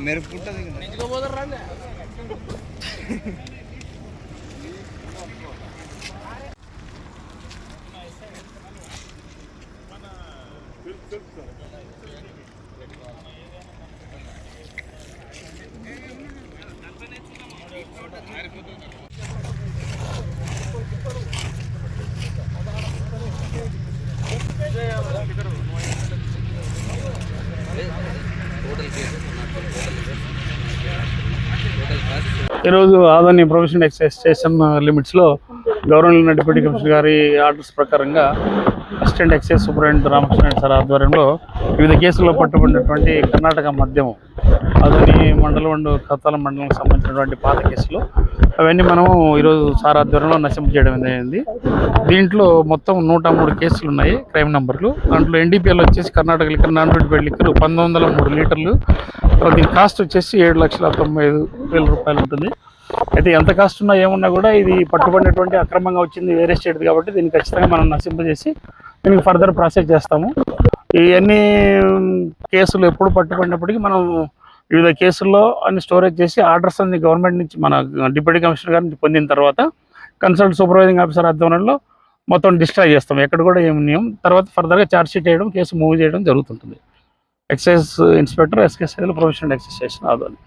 మెరుపు ఉంటుంది ఈరోజు ఆదాని ప్రొఫెషనల్ ఎక్సైజ్ స్టేషన్ లిమిట్స్లో గవర్నమెంట్ డిప్యూటీ కమిషనర్ గారి ఆర్డర్స్ ప్రకారంగా assistant excise superintendent Ramakrishna sir ఆధ్వర్యంలో వివిధ కేసుల్లో పట్టుబడినటువంటి కర్ణాటక మద్యం ఆదాని మండలం ఖతాల మండలానికి సంబంధించినటువంటి పాత కేసులు అవన్నీ మనము ఈరోజు సార్ ఆధ్వర్యంలో నశింప చేయడం జరిగింది. దీంట్లో మొత్తం 103 కేసులు ఉన్నాయి, క్రైమ్ నెంబర్లు. దాంట్లో ఎన్డీపీఎల్ వచ్చేసి Karnataka liquor non duty liquor 1903 లీటర్లు. దీని కాస్ట్ వచ్చేసి 7,95,000 రూపాయలు ఉంటుంది. అయితే ఎంత కాస్ట్ ఉన్నా ఏమున్నా కూడా ఇది పట్టుబడినటువంటి అక్రమంగా వచ్చింది వేరే స్టేట్ కాబట్టి దీన్ని ఖచ్చితంగా మనం నశింపజేసి దీనికి ఫర్దర్ ప్రాసెస్ చేస్తాము. ఇవన్నీ కేసులు ఎప్పుడు పట్టుబడినప్పటికీ మనం వివిధ కేసుల్లో అన్ని స్టోరేజ్ చేసి ఆర్డర్స్ అన్ని గవర్నమెంట్ నుంచి మన డిప్యూటీ కమిషనర్ గారి నుంచి పొందిన తర్వాత కన్సల్ట్ సూపర్వైజింగ్ ఆఫీసర్ ఆధ్వర్యంలో మొత్తం డిస్ట్రాయ్ చేస్తాం. ఎక్కడ కూడా ఏమి నియమం తర్వాత ఫర్దర్గా ఛార్జ్ షీట్ వేయడం, కేసు మూవ్ చేయడం జరుగుతుంటుంది. Excise inspector SK professional excise station ఆధ్వర్యం.